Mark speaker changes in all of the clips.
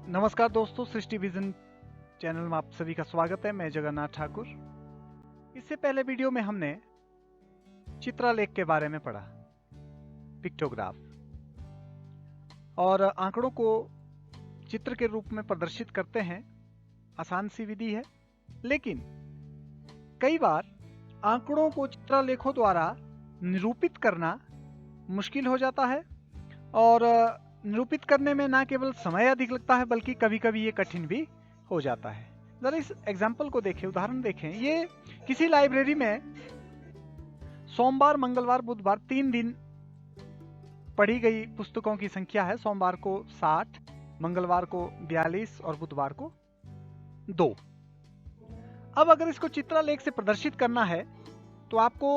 Speaker 1: नमस्कार दोस्तों, सृष्टि vision channel में आप सभी का स्वागत है। मैं जगन्नाथ ठाकुर। इससे पहले वीडियो में हमने चित्रालेख के बारे में पढ़ा, पिक्टोग्राफ, और आंकड़ों को चित्र के रूप में प्रदर्शित करते हैं। आसान सी विधि है, लेकिन कई बार आंकड़ों को चित्रालेखों द्वारा निरूपित करना मुश्किल हो जाता है, और निरूपित करने में ना केवल समय अधिक लगता है बल्कि कभी कभी ये कठिन भी हो जाता है। जरा इस एग्जाम्पल को देखें, उदाहरण देखें। ये किसी लाइब्रेरी में सोमवार, मंगलवार, बुधवार 3 दिन पढ़ी गई पुस्तकों की संख्या है। सोमवार को 60, मंगलवार को 42 और बुधवार को 2। अब अगर इसको चित्रालेख से प्रदर्शित करना है तो आपको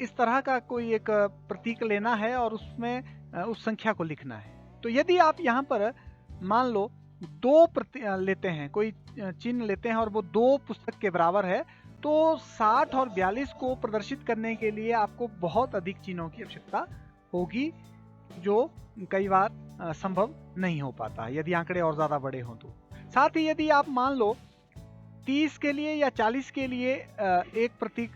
Speaker 1: इस तरह का कोई एक प्रतीक लेना है और उसमें उस संख्या को लिखना है। तो यदि आप यहाँ पर मान लो 2 लेते हैं, कोई चिन्ह लेते हैं और वो 2 पुस्तक के बराबर है, तो 60 और 42 को प्रदर्शित करने के लिए आपको बहुत अधिक चिन्हों की आवश्यकता होगी, जो कई बार संभव नहीं हो पाता यदि आंकड़े और ज्यादा बड़े हों तो। साथ ही यदि आप मान लो 30 के लिए या 40 के लिए एक प्रतीक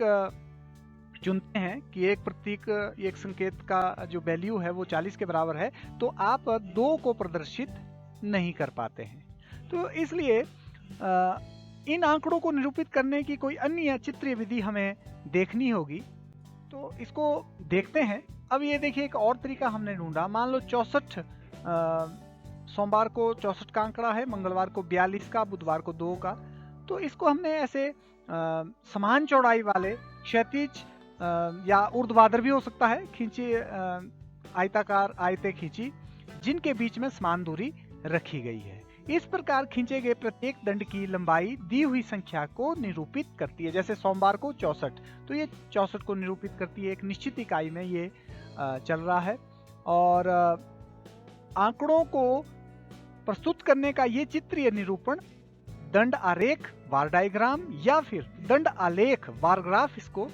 Speaker 1: चुनते हैं कि एक प्रतीक, एक संकेत का जो वैल्यू है वो 40 के बराबर है, तो आप 2 को प्रदर्शित नहीं कर पाते हैं। तो इसलिए इन आंकड़ों को निरूपित करने की कोई अन्य चित्रीय विधि हमें देखनी होगी। तो इसको देखते हैं। अब ये देखिए, एक और तरीका हमने ढूंढा। मान लो 64, सोमवार को 64 का आंकड़ा है, मंगलवार को 42 का, बुधवार को 2 का। तो इसको हमने ऐसे समान चौड़ाई वाले क्षैतिज या ऊर्ध्वाधर भी हो सकता है, खींची आयताकार आयतें खींची जिनके बीच में समान दूरी रखी गई है। इस प्रकार खींचे गए प्रत्येक दंड की लंबाई दी हुई संख्या को निरूपित करती है। जैसे सोमवार को 64, तो ये 64 को निरूपित करती है। एक निश्चित इकाई में ये चल रहा है। और आंकड़ों को प्रस्तुत करने का ये चित्रीय निरूपण दंड आरेख, बार डायग्राम, या फिर दंड आलेख, बार ग्राफ, इसको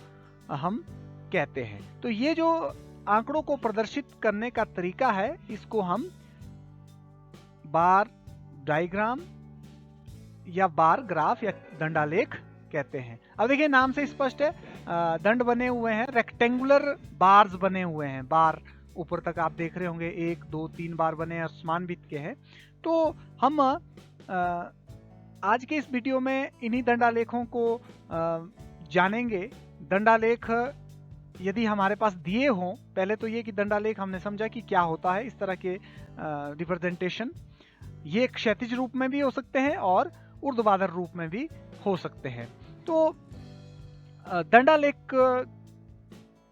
Speaker 1: हम कहते हैं। तो ये जो आंकड़ों को प्रदर्शित करने का तरीका है, इसको हम बार डायग्राम या बार ग्राफ या दंडालेख कहते हैं। अब देखिए, नाम से स्पष्ट है, दंड बने हुए हैं, रेक्टेंगुलर बार्स बने हुए हैं। बार ऊपर तक आप देख रहे होंगे, 1, 2, 3 बार बने हैं, समान भित्त के हैं। तो हम आज के इस वीडियो में इन्हीं दंडालेखों को जानेंगे। दंडालेख यदि हमारे पास दिए हों, पहले तो ये कि दंडालेख हमने समझा कि क्या होता है। इस तरह के रिप्रेजेंटेशन ये क्षैतिज रूप में भी हो सकते हैं और ऊर्ध्वाधर रूप में भी हो सकते हैं। तो दंडालेख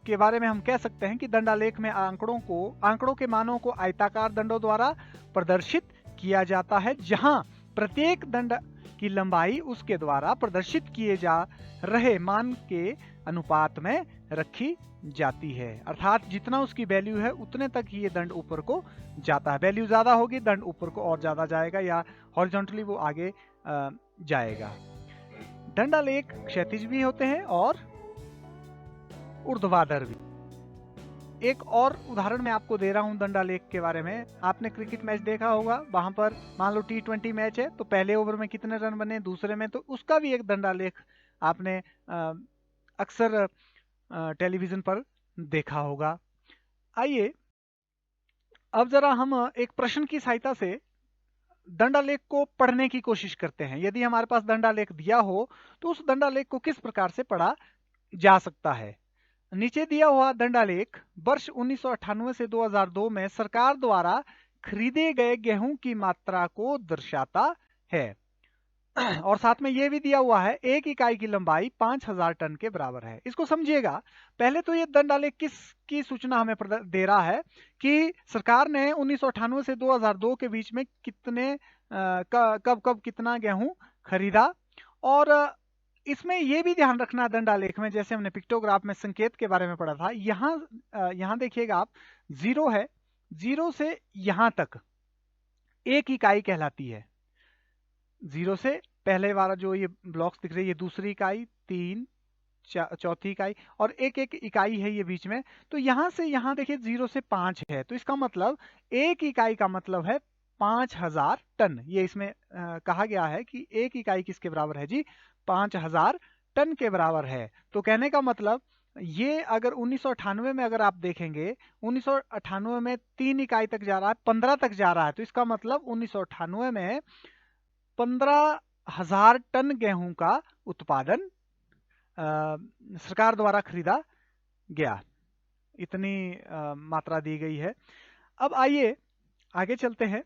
Speaker 1: के बारे में हम कह सकते हैं कि दंडालेख में आंकड़ों के मानों को आयताकार दंडों द्वारा प्रदर्शित किया जाता है, जहां प्रत्येक दंड की लंबाई उसके द्वारा प्रदर्शित किए जा रहे मान के अनुपात में रखी जाती है। अर्थात जितना उसकी वैल्यू है उतने तक ही ये दंड ऊपर को जाता है। वैल्यू ज्यादा होगी, दंड ऊपर को और ज्यादा जाएगा, या हॉरिजॉन्टली वो आगे जाएगा। दंडालेख क्षैतिज भी होते हैं और ऊर्ध्वाधर भी। एक और उदाहरण मैं आपको दे रहा हूं दंडालेख के बारे में। आपने क्रिकेट मैच देखा होगा, वहां पर मान लो T20 मैच है, तो पहले ओवर में कितने रन बने, दूसरे में, तो उसका भी एक दंडालेख आपने अक्सर टेलीविजन पर देखा होगा। आइए अब जरा हम एक प्रश्न की सहायता से दंडालेख को पढ़ने की कोशिश करते हैं। यदि हमारे पास दंडालेख दिया हो तो उस दंडालेख को किस प्रकार से पढ़ा जा सकता है। नीचे दिया हुआ दंडालेख वर्ष 1998 से 2002 में सरकार द्वारा खरीदे गए गेहूं की मात्रा को दर्शाता है, और साथ में यह भी दिया हुआ है, एक इकाई की लंबाई 5000 टन के बराबर है। इसको समझिएगा। पहले तो ये दंडालेख किसकी सूचना हमें दे रहा है कि सरकार ने 1998 से 2002 के बीच में कब कब कितना गेहूं खरीदा। और इसमें यह भी ध्यान रखना दंडालेख में, जैसे हमने पिक्टोग्राफ में संकेत के बारे में पढ़ा था, यहाँ देखिएगा आप, 0 है, 0 से यहां तक एक इकाई कहलाती है। 0 से पहले वाला जो ये ब्लॉक्स दिख रहे हैं, ये दूसरी इकाई, 3, चौथी इकाई, और एक एक इकाई है ये बीच में। तो यहाँ से यहाँ देखिए 0 से 5 है, तो इसका मतलब एक इकाई का मतलब है 5000 टन। ये इसमें कहा गया है कि एक इकाई किसके बराबर है जी, 5000 टन के बराबर है। तो कहने का मतलब ये अगर 1998 में अगर आप देखेंगे, 1998 में 3 इकाई तक जा रहा है, 15 तक जा रहा है, तो इसका मतलब 1998 में 15,000 टन गेहूं का उत्पादन सरकार द्वारा खरीदा गया। इतनी मात्रा दी गई है। अब आइए आगे चलते हैं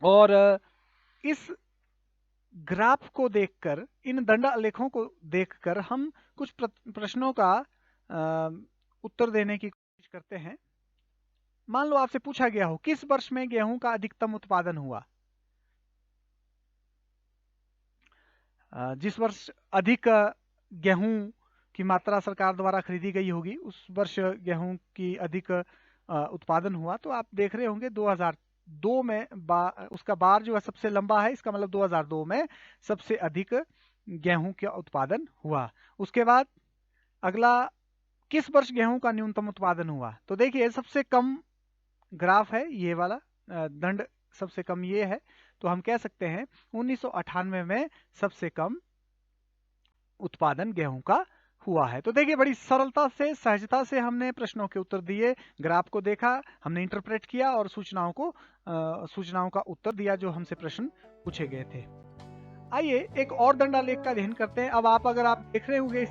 Speaker 1: और इस ग्राफ को देखकर, इन दंड आलेखों को देखकर हम कुछ प्रश्नों का उत्तर देने की कोशिश करते हैं। मान लो आपसे पूछा गया हो किस वर्ष में गेहूं का अधिकतम उत्पादन हुआ। जिस वर्ष अधिक गेहूं की मात्रा सरकार द्वारा खरीदी गई होगी उस वर्ष गेहूं की अधिक उत्पादन हुआ। तो आप देख रहे होंगे 2002 में उसका बार जो है सबसे लंबा है, इसका मतलब 2002 में सबसे अधिक गेहूं का उत्पादन हुआ। उसके बाद अगला, किस वर्ष गेहूं का न्यूनतम उत्पादन हुआ। तो देखिए सबसे कम ग्राफ है ये वाला, दंड सबसे कम ये है, तो हम कह सकते हैं 1998 में सबसे कम उत्पादन गेहूं का हुआ है। तो देखिए बड़ी सरलता से, सहजता से हमने प्रश्नों के उत्तर दिए, ग्राफ को देखा, हमने इंटरप्रेट किया और सूचनाओं का उत्तर दिया जो हमसे प्रश्न पूछे गए थे। आइए एक और दंडालेख का अध्ययन करते हैं। अब अगर आप देख रहे होंगे इस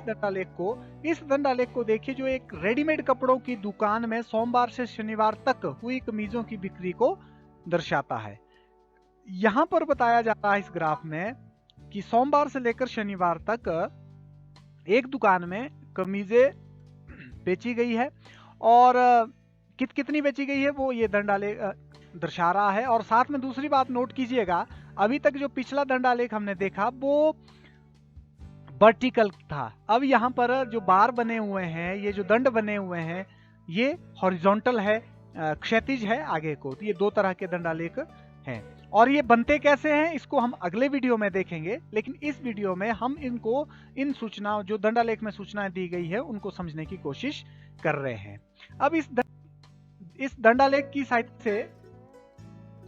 Speaker 1: दंडालेख को देखिए, जो एक रेडीमेड कपड़ों की दुकान में सोमवार से शनिवार तक हुई कमीजों की बिक्री को दर्शाता है। यहां पर बताया जाता है इस ग्राफ में कि सोमवार से लेकर शनिवार तक एक दुकान में कमीजें बेची गई है, और कितनी बेची गई है वो ये दंडालेख दर्शा रहा है। और साथ में दूसरी बात नोट कीजिएगा, अभी तक जो पिछला दंडालेख हमने देखा वो वर्टिकल था, अब यहाँ पर जो बार बने हुए हैं, ये जो दंड बने हुए हैं, ये हॉरिजॉन्टल है, क्षैतिज है आगे को। तो ये दो तरह के दंडालेख हैं, और ये बनते कैसे हैं इसको हम अगले वीडियो में देखेंगे। लेकिन इस वीडियो में हम इन सूचनाओं, जो दंडालेख में सूचनाएं दी गई है, उनको समझने की कोशिश कर रहे हैं। अब इस दंडालेख की सहायता से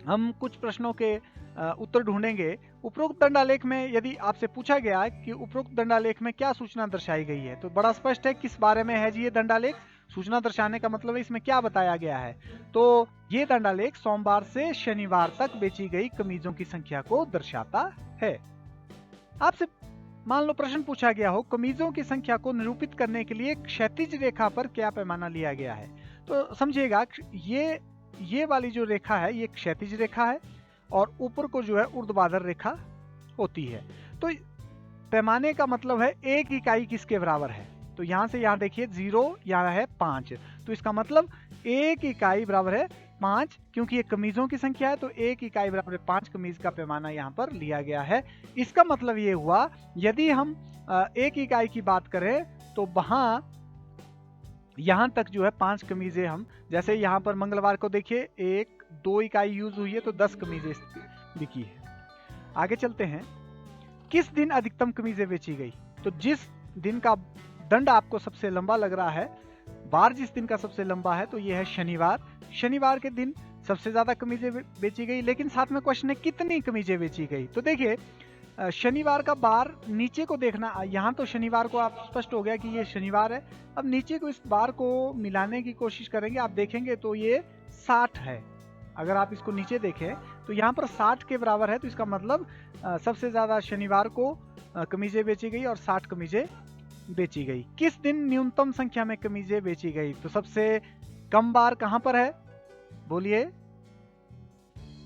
Speaker 1: हम कुछ प्रश्नों के उत्तर ढूंढेंगे। उपरोक्त दंडालेख में यदि आपसे पूछा गया कि उपरोक्त दंडालेख में क्या सूचना दर्शाई गई है, तो बड़ा स्पष्ट है किस बारे में है जी ये दंडालेख। सूचना दर्शाने का मतलब है इसमें क्या बताया गया है। तो ये दंडालेख सोमवार से शनिवार तक बेची गई कमीजों की संख्या को दर्शाता है। आपसे मान लो प्रश्न पूछा गया हो, कमीजों की संख्या को निरूपित करने के लिए क्षैतिज रेखा पर क्या पैमाना लिया गया है। तो समझिएगा, ये वाली जो रेखा है ये क्षैतिज रेखा है, और ऊपर को जो है ऊर्ध्वाधर रेखा होती है। तो पैमाने का मतलब है एक इकाई किसके बराबर है। तो यहां से यहां देखिए 0, यहाँ है 5, तो इसका मतलब एक इकाई बराबर है 5, क्योंकि ये कमीजों की संख्या है तो एक इकाई बराबर है 5 कमीज का पैमाना यहाँ पर लिया गया है। इसका मतलब ये हुआ, यदि हम एक इकाई की बात करें तो वहां यहां तक जो है 5 कमीजें हम, जैसे यहाँ पर मंगलवार को देखिए 1, 2 इकाई यूज हुई है तो 10 कमीजें बिकी है। आगे चलते हैं, किस दिन अधिकतम कमीजें बेची गई। तो जिस दिन का दंड आपको सबसे लंबा लग रहा है, बार जिस दिन का सबसे लंबा है, तो ये है शनिवार। शनिवार के दिन सबसे ज्यादा कमीजें बेची गई। लेकिन साथ में क्वेश्चन है कितनी कमीजें बेची गई। तो देखिए शनिवार का बार नीचे को देखना, यहाँ तो शनिवार को आप स्पष्ट हो गया कि ये शनिवार है। अब नीचे को इस बार को मिलाने की कोशिश करेंगे, आप देखेंगे तो ये 60 है। अगर आप इसको नीचे देखें तो यहाँ पर 60 के बराबर है, तो इसका मतलब सबसे ज्यादा शनिवार को कमीजें बेची गई और 60 कमीजें बेची गई। किस दिन न्यूनतम संख्या में कमीजें बेची गई। तो सबसे कम बार कहां पर है, बोलिए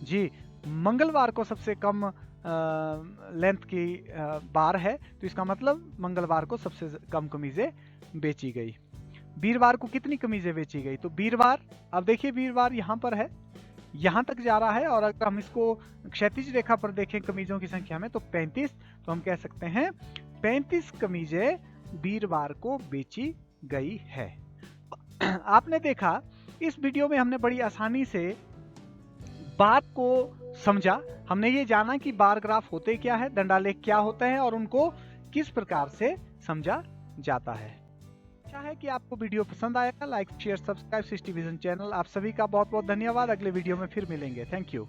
Speaker 1: जी, मंगलवार को सबसे कम लेंथ की बार है, तो इसका मतलब मंगलवार को सबसे कम कमीजें बेची गई। वीरवार को कितनी कमीजें बेची गई। तो वीरवार, अब देखिए वीरवार यहाँ पर है, यहाँ तक जा रहा है, और अगर हम इसको क्षैतिज रेखा पर देखें कमीजों की संख्या में तो 35, तो हम कह सकते हैं 35 कमीजें वीरवार को बेची गई है। आपने देखा इस वीडियो में हमने बड़ी आसानी से बात को समझा। हमने ये जाना कि बार ग्राफ होते क्या है, दंडालेख क्या होते हैं, और उनको किस प्रकार से समझा जाता है। आशा है कि आपको वीडियो पसंद आएगा। Like share subscribe 60 vision channel. आप सभी का बहुत बहुत धन्यवाद। अगले वीडियो में फिर मिलेंगे। Thank you.